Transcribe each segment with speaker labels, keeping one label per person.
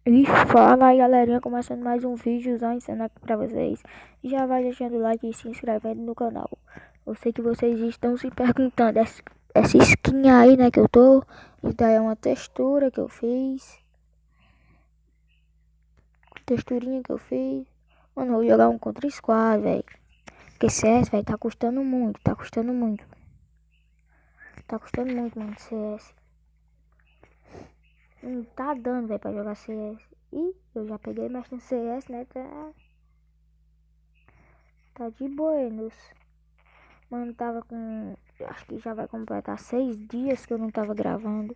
Speaker 1: E fala aí, galerinha, começando mais um vídeozão ensinando aqui pra vocês. Já vai deixando o like e se inscrevendo no canal. Eu sei que vocês estão se perguntando, essa skin aí, né, que eu tô, isso daí é uma textura que eu fiz. Texturinha que eu fiz. Mano, eu vou jogar um contra squad, velho. Porque CS, velho, tá custando muito, tá custando muito. Tá custando muito, mano, CS. Não tá dando, velho, pra jogar CS. E eu já peguei mais no CS, né, tá de buenos. Mano, tava com. Acho que já vai completar 6 dias que eu não tava gravando.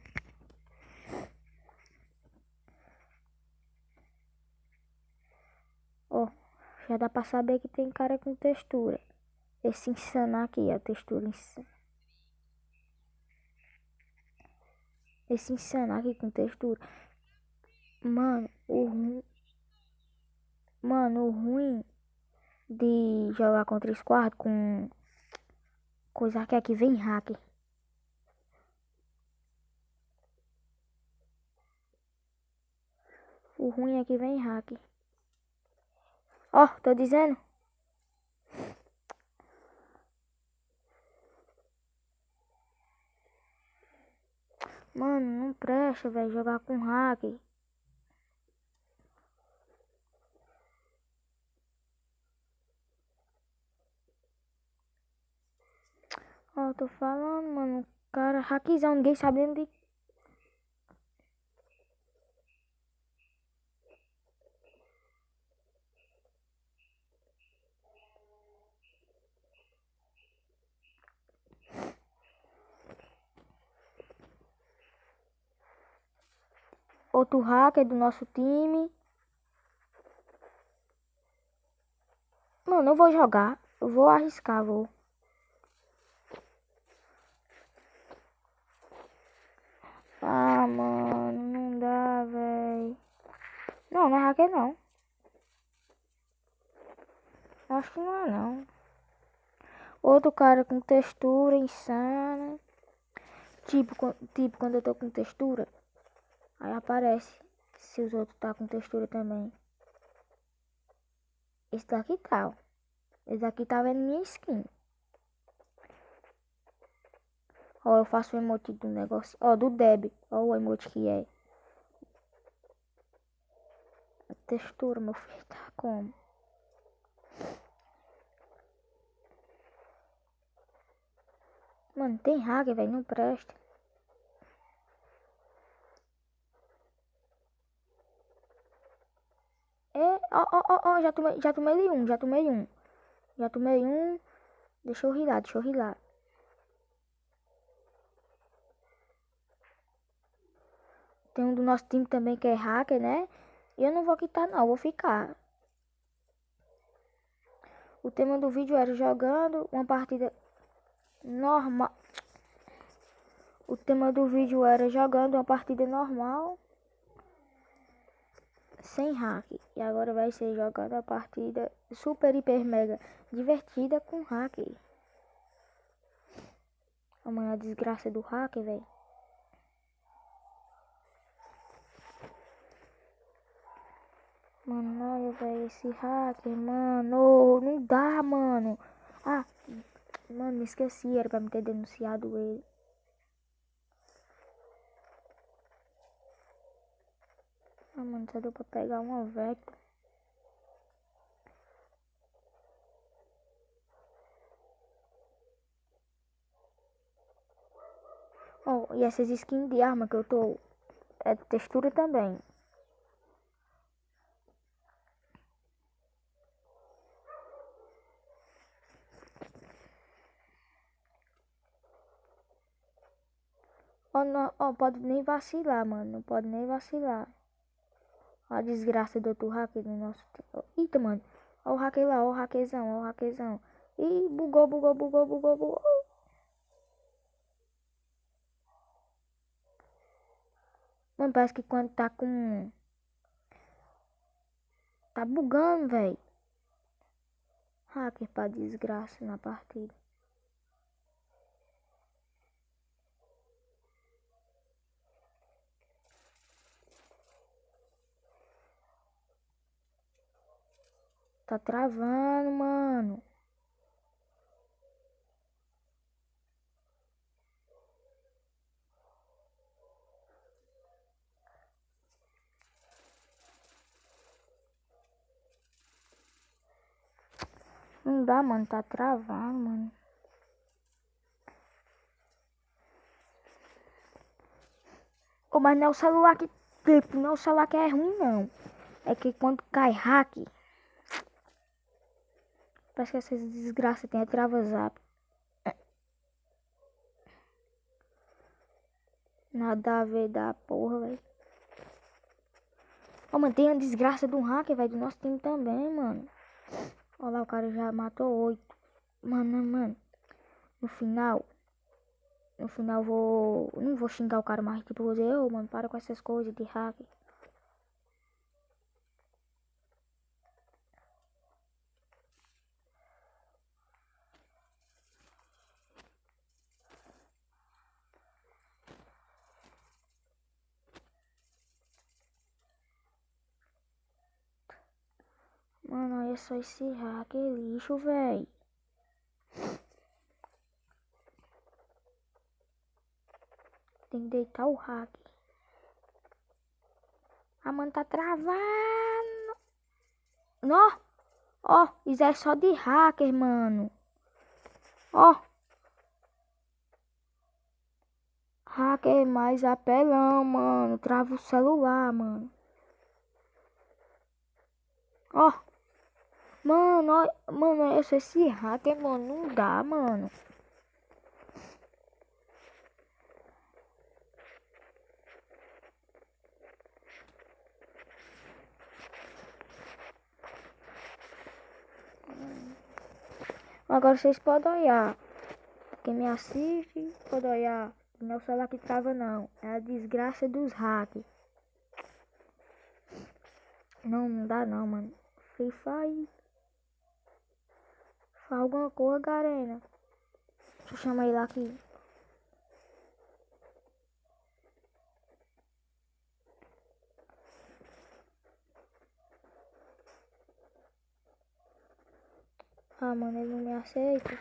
Speaker 1: Ó, já dá pra saber que tem cara com textura. Esse insana aqui, a textura insana. Esse insana aqui com textura. Mano, o ruim de jogar contra squad com coisa que aqui vem hack. O ruim é que vem hack. Ó, tô dizendo. Mano, não presta, velho, jogar com hack. Ó, tô falando, mano. Cara, hackzão, ninguém sabendo de. Outro hacker do nosso time. Mano, eu vou jogar. Eu vou arriscar, vou. Ah, mano, não dá, véi. Não, não é hacker não. Acho que não é não. Outro cara com textura insana. Tipo quando eu tô com textura. Aí aparece. Se os outros tá com textura também. Esse daqui tá, ó. Esse daqui tá vendo minha skin. Ó, eu faço o emote do negócio. Ó, do Deb. Ó o emote que é. A textura, meu filho, tá como? Mano, tem hacker, velho. Não presta. É, ó, já tomei um, já tomei um. Já tomei um. Deixa eu rilar, deixa eu rilar. Tem um do nosso time também que é hacker, né? E eu não vou quitar não, vou ficar. O tema do vídeo era jogando uma partida normal. O tema do vídeo era jogando uma partida normal. Sem hack. E agora vai ser jogando a partida super, hiper, mega divertida com hack. Amanhã a desgraça do hack, velho. Mano, olha, velho, esse hacker, mano. Não dá, mano. Ah, mano, me esqueci. Era pra me ter denunciado ele. Ah, mano, só deu pra pegar uma Vector. Oh, e essas skins de arma que eu tô. É textura também. Oh, não, oh, pode nem vacilar, mano. Não pode nem vacilar. A desgraça do outro hacker no nosso tempo. Eita, mano. Ó o hacker lá, ó o hackerzão, ó o hackerzão. Ih, bugou. Mano, parece que quando tá com. Tá bugando, velho. Hacker pra desgraça na partida. tá travando, mano. Não dá, mano, tá travando, mano. Ô, mas não é o celular que. Tipo, não é o celular que é ruim, não. É que quando cai hack. Parece que essas desgraças tem a trava zap. Nada a ver da porra, velho. Ô, mano, tem a desgraça do hacker, velho, do nosso time também, mano. Olha lá, o cara já matou 8. Mano. No final. No final eu vou. Não vou xingar o cara mais. Tipo, eu vou dizer, ô, mano, para com essas coisas de hacker. Mano, olha só esse hacker lixo, velho. Tem que deitar o hack. Ah, mano, tá travando. Nó. Ó, isso é só de hacker, mano. Ó. Hacker mais apelão, mano. Trava o celular, mano. Ó. Mano, ó. Mano, esse hacker, mano, não dá, mano. Agora vocês podem olhar. Quem me assiste pode olhar. Não é o celular que trava, não. É a desgraça dos hackers. Não dá, não, mano. Free Fire. Faz alguma coisa, Garena. Deixa eu chamar ele aqui. Ah, mano, ele não me aceita.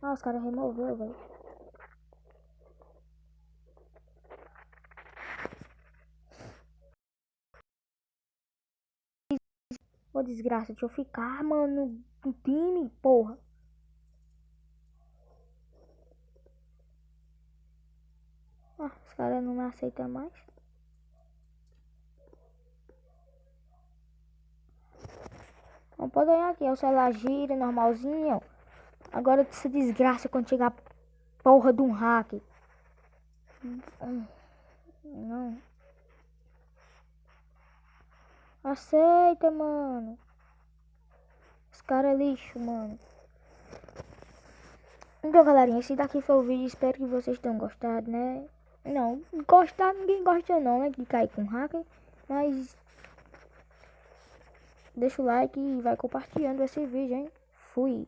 Speaker 1: Ah, os caras removeu, velho. Ô, desgraça, deixa eu ficar, mano, no time, porra. Ah, os caras não me aceitam mais. Não pode olhar aqui, o celular gira, normalzinho. Agora essa desgraça quando chegar a porra de um hack. Não. Aceita, mano. Os caras é lixo, mano. Então, galerinha, esse daqui foi o vídeo. Espero que vocês tenham gostado, né? Não, gostar ninguém gosta não, né? De cair com hacker. Mas deixa o like e vai compartilhando esse vídeo, hein? Fui.